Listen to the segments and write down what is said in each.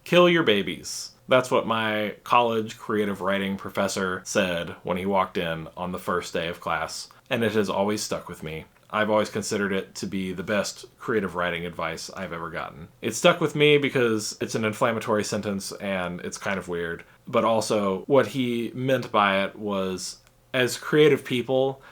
Kill your babies. That's what my college creative writing professor said when he walked in on the first day of class, and it has always stuck with me. I've always considered it to be the best creative writing advice I've ever gotten. It stuck with me because it's an inflammatory sentence and it's kind of weird, but also what he meant by it was, as creative people,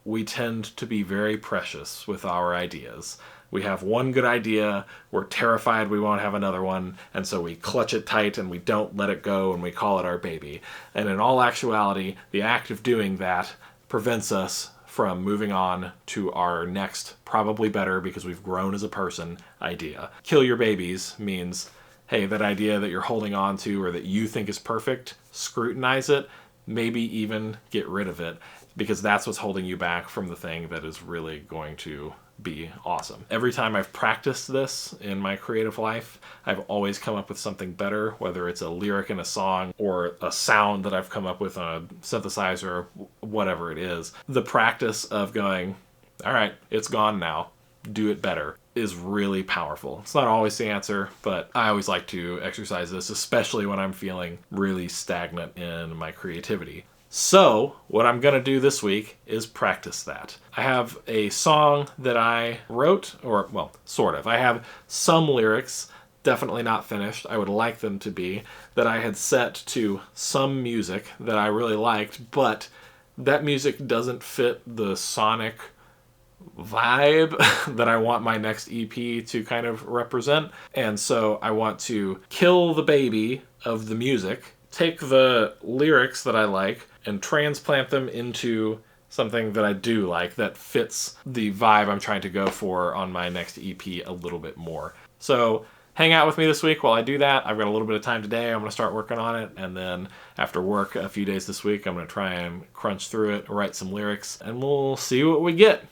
we tend to be very precious with our ideas. We have one good idea, we're terrified we won't have another one, and so we clutch it tight and we don't let it go and we call it our baby. And in all actuality, the act of doing that prevents us from moving on to our next, probably better because we've grown as a person, idea. Kill your babies means, hey, that idea that you're holding on to or that you think is perfect, scrutinize it, maybe even get rid of it, because that's what's holding you back from the thing that is really going to be awesome. Every time I've practiced this in my creative life, I've always come up with something better, whether it's a lyric in a song or a sound that I've come up with on a synthesizer, whatever it is. The practice of going, all right, it's gone now, do it better, is really powerful. It's not always the answer, but I always like to exercise this, especially when I'm feeling really stagnant in my creativity. So, what I'm going to do this week is practice that. I have a song that I wrote, or, well, sort of. I have some lyrics, definitely not finished, I would like them to be, that I had set to some music that I really liked, but that music doesn't fit the sonic vibe that I want my next EP to kind of represent. And so I want to kill the baby of the music, take the lyrics that I like, and transplant them into something that I do like that fits the vibe I'm trying to go for on my next EP a little bit more. So hang out with me this week while I do that. I've got a little bit of time today. I'm going to start working on it, and then after work a few days this week, I'm going to try and crunch through it, write some lyrics, and we'll see what we get.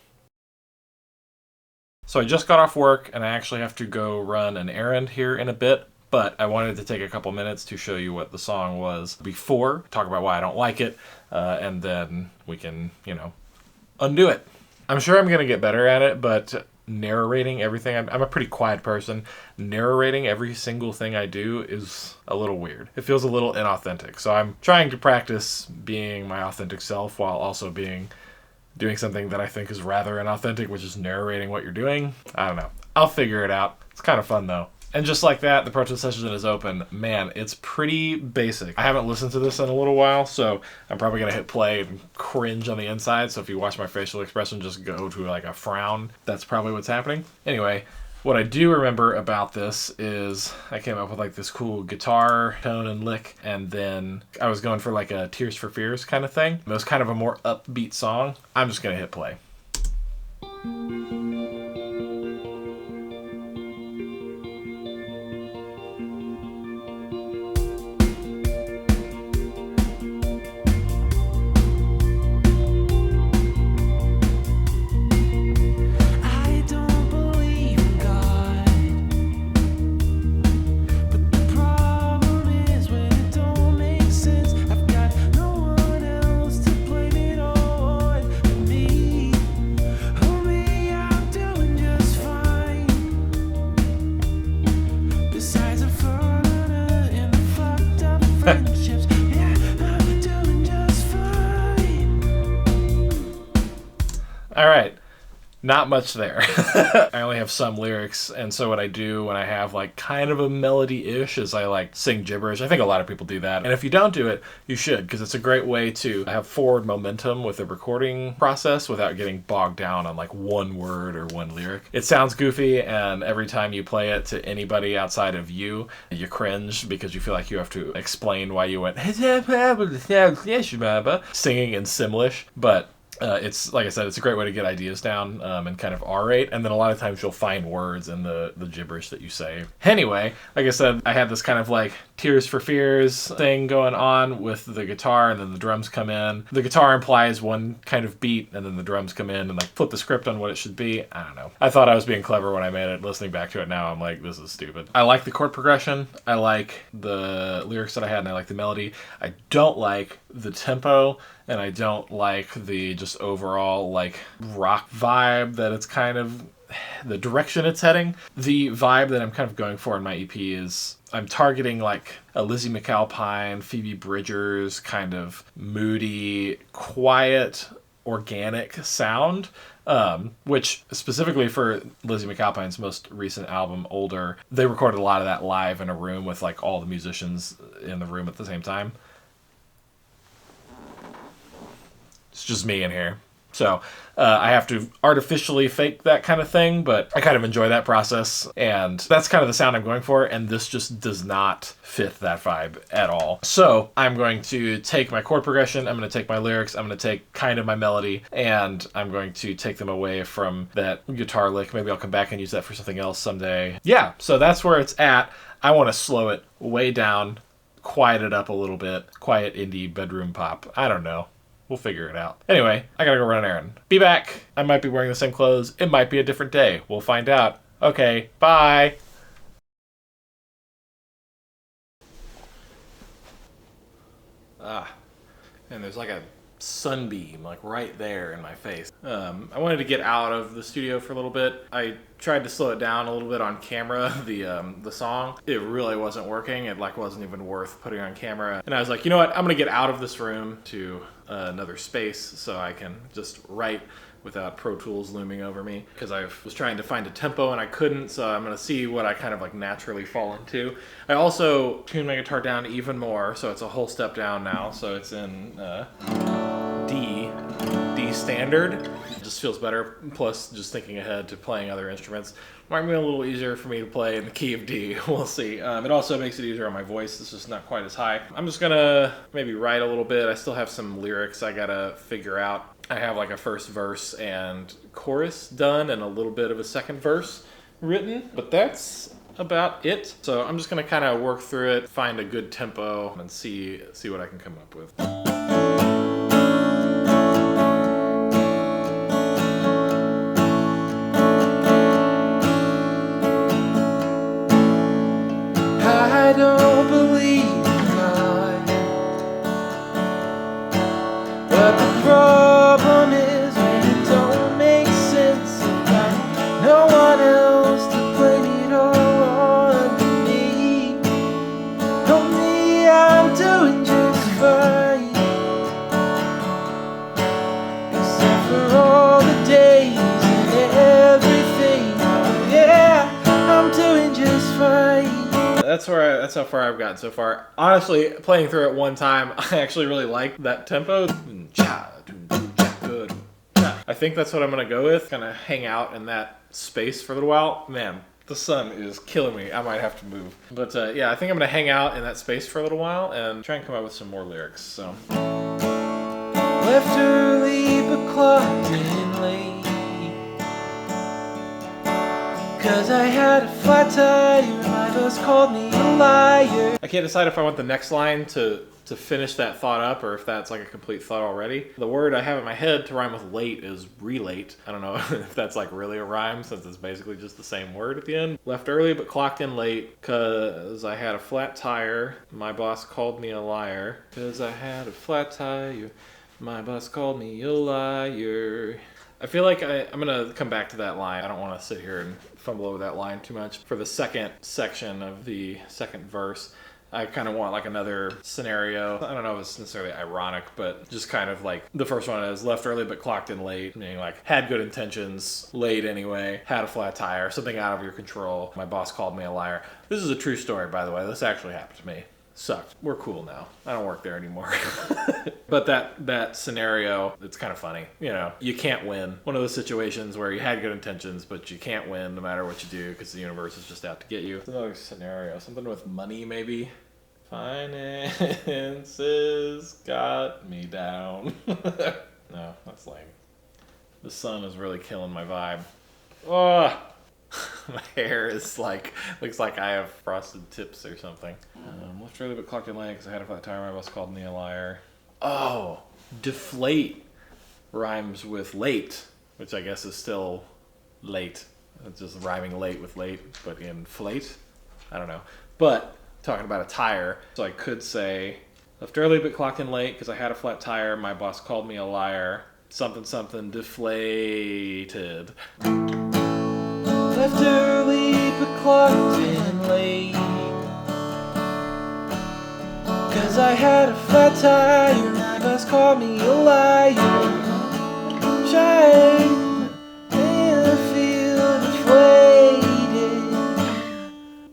So I just got off work, and I actually have to go run an errand here in a bit. But I wanted to take a couple minutes to show you what the song was before, talk about why I don't like it, and then we can, undo it. I'm sure I'm going to get better at it, but narrating everything, I'm a pretty quiet person. Narrating every single thing I do is a little weird. It feels a little inauthentic. So I'm trying to practice being my authentic self while also doing something that I think is rather inauthentic, which is narrating what you're doing. I don't know. I'll figure it out. It's kind of fun, though. And just like that, the protest session is open. Man, it's pretty basic. I haven't listened to this in a little while, so I'm probably going to hit play and cringe on the inside. So if you watch my facial expression, just go to like a frown. That's probably what's happening. Anyway, what I do remember about this is I came up with like this cool guitar tone and lick, and then I was going for like a Tears for Fears kind of thing. It was kind of a more upbeat song. I'm just going to hit play. All right, not much there. I only have some lyrics, and so what I do when I have like kind of a melody-ish is I like sing gibberish. I think a lot of people do that, and if you don't do it, you should, because it's a great way to have forward momentum with the recording process without getting bogged down on like one word or one lyric. It sounds goofy, and every time you play it to anybody outside of you cringe because you feel like you have to explain why you went singing in Simlish, but it's, like I said, it's a great way to get ideas down and kind of orate, and then a lot of times you'll find words in the gibberish that you say. Anyway, like I said, I had this kind of like Tears for Fears thing going on with the guitar, and then the drums come in. The guitar implies one kind of beat, and then the drums come in and like flip the script on what it should be. I don't know. I thought I was being clever when I made it. Listening back to it now, I'm like, this is stupid. I like the chord progression. I like the lyrics that I had, and I like the melody. I don't like the tempo, and I don't like the just overall like rock vibe that it's kind of, the direction it's heading. The vibe that I'm kind of going for in my EP is I'm targeting like a Lizzie McAlpine, Phoebe Bridgers kind of moody, quiet, organic sound. Which specifically for Lizzie McAlpine's most recent album, Older, they recorded a lot of that live in a room with like all the musicians in the room at the same time. It's just me in here. So I have to artificially fake that kind of thing, but I kind of enjoy that process. And that's kind of the sound I'm going for. And this just does not fit that vibe at all. So I'm going to take my chord progression. I'm going to take my lyrics. I'm going to take kind of my melody. And I'm going to take them away from that guitar lick. Maybe I'll come back and use that for something else someday. Yeah, so that's where it's at. I want to slow it way down, quiet it up a little bit. Quiet indie bedroom pop. I don't know. We'll figure it out. Anyway, I gotta go run an errand. Be back. I might be wearing the same clothes. It might be a different day. We'll find out. Okay, bye. And there's like a sunbeam like right there in my face. I wanted to get out of the studio for a little bit. I tried to slow it down a little bit on camera, the song. It really wasn't working. It like wasn't even worth putting on camera. And I was like, you know what? I'm gonna get out of this room to another space so I can just write without Pro Tools looming over me, because I was trying to find a tempo and I couldn't, so I'm going to see what I kind of like naturally fall into. I also tuned my guitar down even more, so it's a whole step down now, so it's in D standard. It just feels better, plus just thinking ahead to playing other instruments might be a little easier for me to play in the key of D. We'll see. It also makes it easier on my voice. It's just not quite as high. I'm just gonna maybe write a little bit. I still have some lyrics I gotta figure out. I have like a first verse and chorus done and a little bit of a second verse written, but that's about it. So I'm just gonna kind of work through it, find a good tempo, and see what I can come up with. I don't believe in God, but the problem is when it don't make sense. I've got no one else to blame it all on but me. On me, I'm doing just fine, except for all the days and everything. Oh yeah, I'm doing just fine. That's how far I've gotten so far. Honestly, playing through it one time, I actually really like that tempo. I think that's what I'm gonna go with. Gonna hang out in that space for a little while. Man, the sun is killing me. I might have to move. But yeah, I think I'm gonna hang out in that space for a little while and try and come up with some more lyrics. So. Left early but clocked in late, 'cause I had a flat tire. My boss called me a liar. I can't decide if I want the next line to finish that thought up or if that's like a complete thought already. The word I have in my head to rhyme with late is relate. I don't know if that's like really a rhyme since it's basically just the same word at the end. Left early but clocked in late 'cause I had a flat tire. My boss called me a liar. 'Cause I had a flat tire. My boss called me a liar. I feel like I'm going to come back to that line. I don't want to sit here and fumble over that line too much. For the second section of the second verse, I kind of want like another scenario. I don't know if it's necessarily ironic, but just kind of like the first one is left early but clocked in late, meaning like had good intentions, late anyway, had a flat tire, something out of your control. My boss called me a liar. This is a true story, by the way. This actually happened to me. Sucked. We're cool now. I don't work there anymore. But that scenario, it's kind of funny. You know, you can't win. One of those situations where you had good intentions, but you can't win no matter what you do because the universe is just out to get you. It's another scenario. Something with money, maybe. Finances got me down. No, that's lame. The sun is really killing my vibe. Oh! My hair is like, looks like I have frosted tips or something. Left early but clocked in late because I had a flat tire. My boss called me a liar. Oh, deflate rhymes with late, which I guess is still late. It's just rhyming late with late, but inflate. I don't know. But talking about a tire, so I could say left early but clocked in late because I had a flat tire. My boss called me a liar. Something something deflated. Left early but clocked in late, 'Cause I had a flat tire, my boss called me a liar. Trying to feel deflated.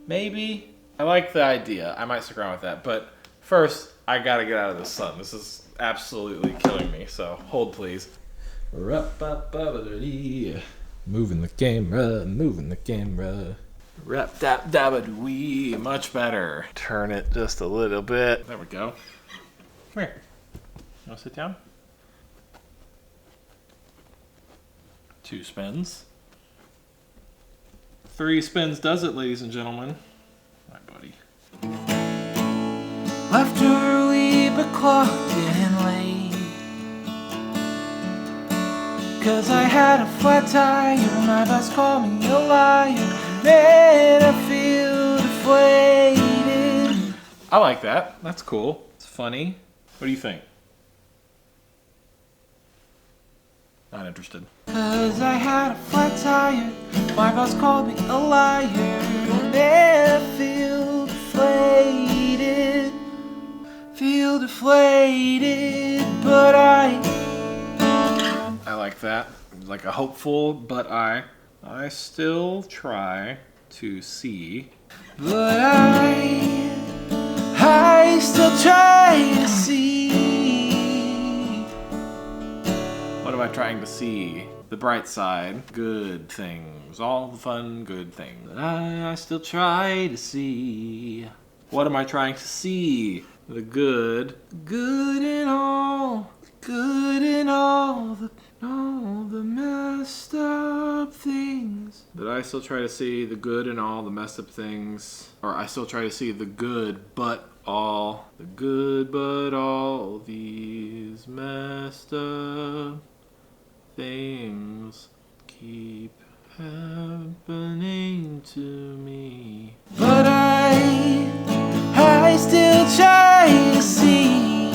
Maybe. I like the idea. I might stick around with that. But first, I gotta get out of the sun. This is absolutely killing me. So hold, please. Moving the camera, moving the camera. Rap dap dabba-doo-wee. Much better. Turn it just a little bit. There we go. Come here. You wanna sit down? 2 spins. 3 spins does it, ladies and gentlemen. My buddy. Left early but clocked in late. 'Cause I had a flat tire, my boss called me a liar. Man, I feel deflated. I like that. That's cool. It's funny. What do you think? Not interested. 'Cause I had a flat tire, my boss called me a liar. Man, I feel deflated. Feel deflated, but I like that. Like a hopeful, but I still try to see. But I still try to see. What am I trying to see? The bright side, good things, all the fun, good things. I still try to see. What am I trying to see? The good in all, good in all the messed up things. But I still try to see the good in all the messed up things. Or I still try to see the good, but all these messed up things keep happening to me. But I still try to see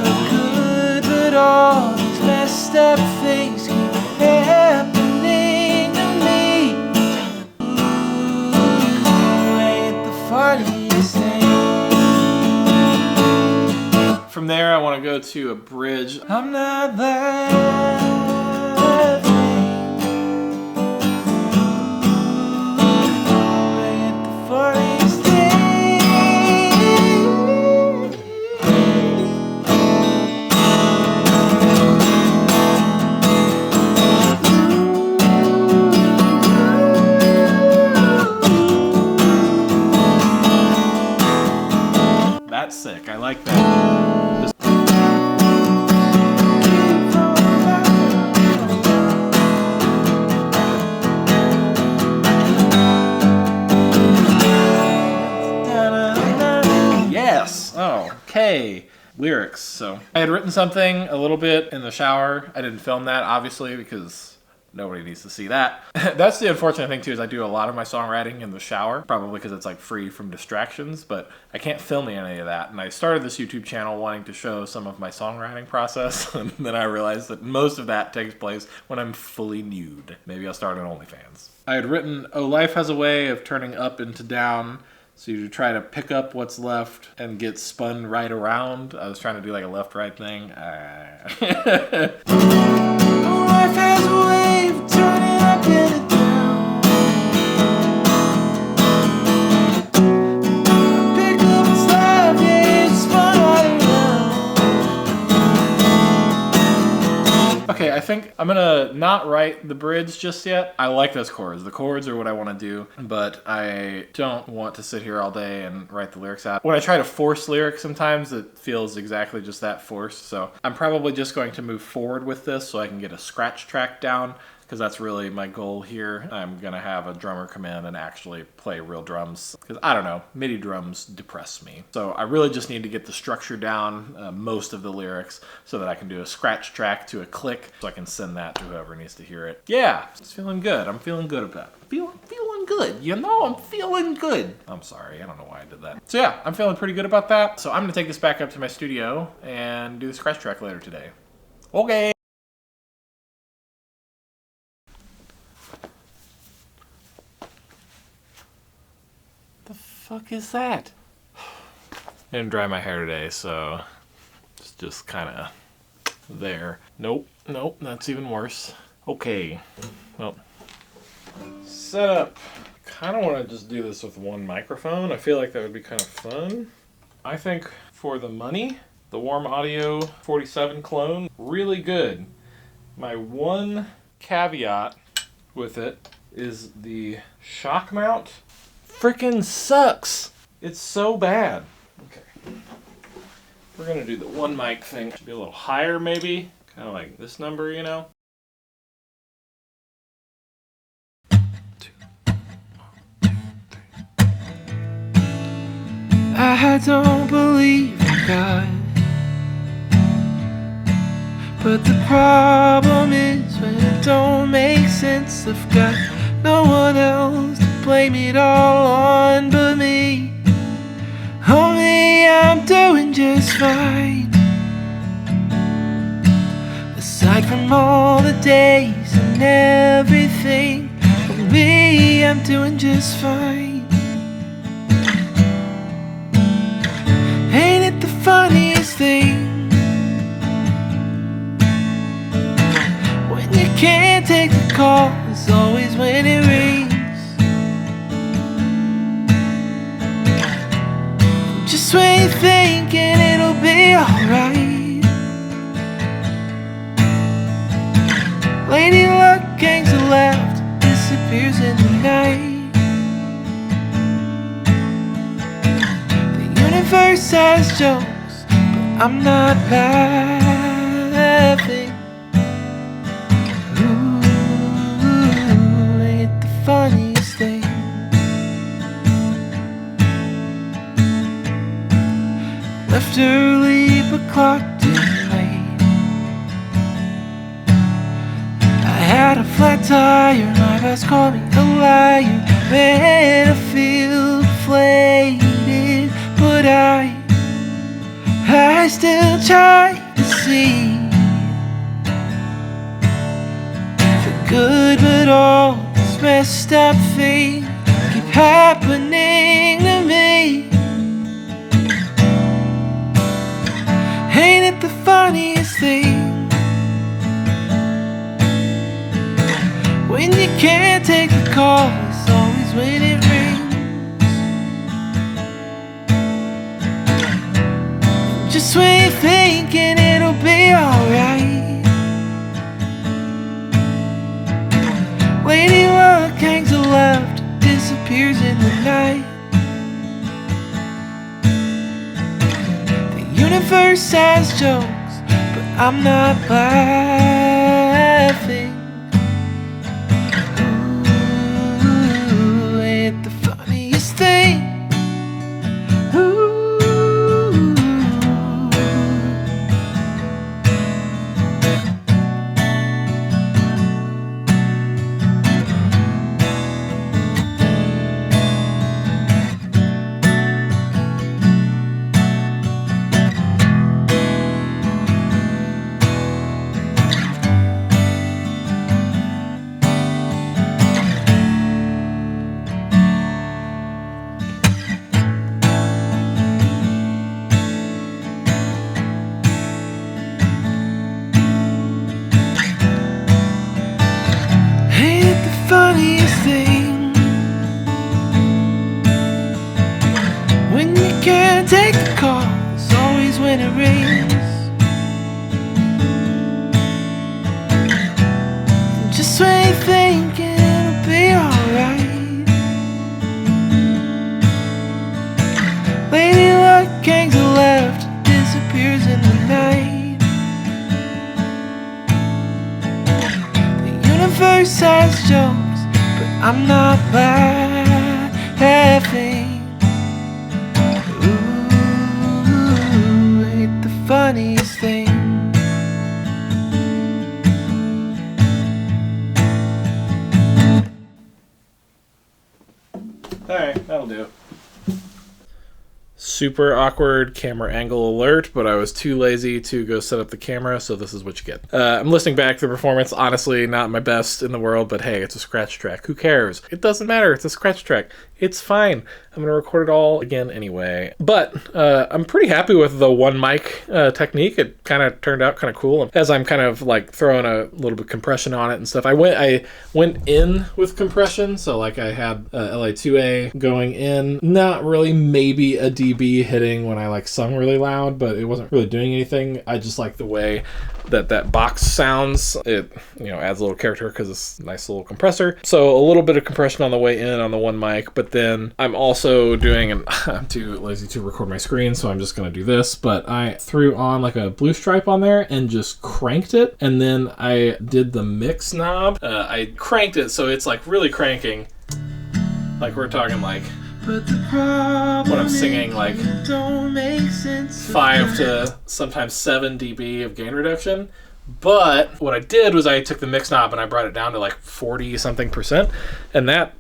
the good, but all these messed up things keep happening to me. Ooh, ain't the funniest thing. From there, I want to go to a bridge. I'm not laughing. Ooh, ain't the funniest thing. That's sick. I like that. Yes. Oh, okay. Lyrics. So I had written something a little bit in the shower. I didn't film that, obviously, because nobody needs to see that. That's the unfortunate thing too, is I do a lot of my songwriting in the shower, probably because it's like free from distractions, but I can't film any of that. And I started this YouTube channel wanting to show some of my songwriting process, and then I realized that most of that takes place when I'm fully nude. Maybe I'll start an OnlyFans. I had written, oh, life has a way of turning up into down, so you try to pick up what's left and get spun right around. I was trying to do like a left-right thing. Life has a way of turning up and down. Pick up and slide, yeah, it's spun right around. Okay, I think I'm gonna not write the bridge just yet. I like those chords. The chords are what I want to do, but I don't want to sit here all day and write the lyrics out. When I try to force lyrics sometimes, it feels exactly just that, forced. So I'm probably just going to move forward with this so I can get a scratch track down, because that's really my goal here. I'm gonna have a drummer come in and actually play real drums, because I don't know, MIDI drums depress me. So I really just need to get the structure down, most of the lyrics, so that I can do a scratch track to a click, so I can send that to whoever needs to hear it. Yeah, it's feeling good. I'm feeling good about it. Feeling good, you know, I'm feeling good. I'm sorry, I don't know why I did that. So yeah, I'm feeling pretty good about that. So I'm gonna take this back up to my studio and do the scratch track later today. Okay. The fuck is that? I didn't dry my hair today, so it's just kind of there. Nope, that's even worse. Okay, well, set up. Kind of want to just do this with one microphone. I feel like that would be kind of fun. I think for the money, the Warm Audio 47 clone, really good. My one caveat with it is the shock mount frickin' sucks. It's so bad. Okay. We're gonna do the one mic thing. Should be a little higher maybe. Kind of like this number, you know? I don't believe in God, but the problem is when it don't make sense, I've got no one else to blame it all on but me. Oh me, I'm doing just fine, aside from all the days and everything. For me, I'm doing just fine. Ain't it the funniest thing, when you can't take the call, it's always when it rings. Just when you're thinking it'll be alright, Lady Luck hangs a left, disappears in the night. The universe has jokes, but I'm not laughing. Ooh, ain't the funniest thing. Left early but clocked in late. I had a flat tire, my boss called me a liar. Man, I feel deflated, but I still try to see the good, but all these messed up things keep happening to me. Ain't it the funniest thing, when you can't take the call, it's always when it rings. Just when you're thinking it'll be alright, Lady Luck hangs a left, disappears in the night. The universe has jokes, but I'm not laughing. Ooh, ain't the funniest thing. Funniest thing, when you can't take the call, it's always when it rings. Just when you're thinking it'll be alright, Lady Luck hangs a left, disappears in the night. The universe has jokes, but I'm not laughing. Ooh, ain't the funniest thing. Alright, that'll do. super awkward camera angle alert, but I was too lazy to go set up the camera, so this is what you get. I'm listening back to the performance. Honestly, not my best in the world, but hey, it's a scratch track. Who cares? It doesn't matter. It's a scratch track. It's fine. I'm going to record it all again anyway. But I'm pretty happy with the one mic technique. It kind of turned out kind of cool. As I'm kind of like throwing a little bit of compression on it and stuff, I went in with compression. So like I had LA2A going in, not really maybe a dB hitting when I like sung really loud, but it wasn't really doing anything. I just like the way that box sounds. It, adds a little character because it's a nice little compressor. So a little bit of compression on the way in on the one mic, but then I'm also doing, and I'm too lazy to record my screen, so I'm just going to do this, but I threw on like a blue stripe on there and just cranked it, and then I did the mix knob. I cranked it so it's like really cranking, like we're talking like when I'm singing like 5 to sometimes 7 dB of gain reduction. But what I did was I took the mix knob and I brought it down to like 40 something %, and that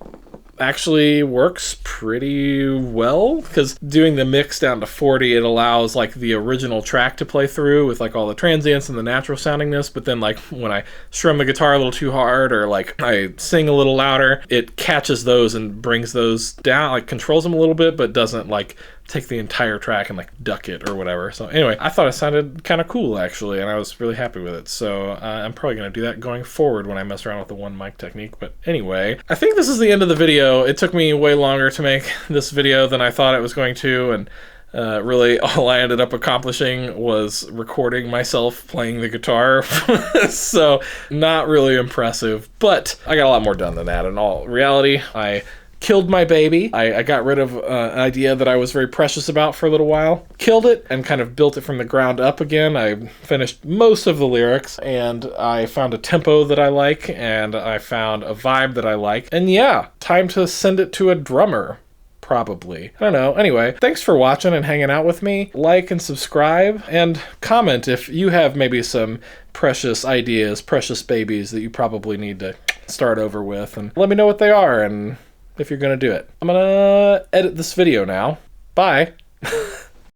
actually works pretty well, because doing the mix down to 40, it allows like the original track to play through with like all the transients and the natural soundingness, but then like when I strum the guitar a little too hard or like I sing a little louder, it catches those and brings those down, like controls them a little bit, but doesn't like take the entire track and like duck it or whatever. So anyway, I thought it sounded kind of cool actually, and I was really happy with it. So I'm probably going to do that going forward when I mess around with the one mic technique. But anyway, I think this is the end of the video. It took me way longer to make this video than I thought it was going to, and really all I ended up accomplishing was recording myself playing the guitar. So not really impressive, but I got a lot more done than that. In all reality, I killed my baby. I got rid of an idea that I was very precious about for a little while. Killed it and kind of built it from the ground up again. I finished most of the lyrics, and I found a tempo that I like, and I found a vibe that I like. And yeah, time to send it to a drummer. Probably. I don't know. Anyway, thanks for watching and hanging out with me. Like and subscribe, and comment if you have maybe some precious ideas, precious babies that you probably need to start over with, and let me know what they are and if you're gonna do it. I'm gonna edit this video now. Bye.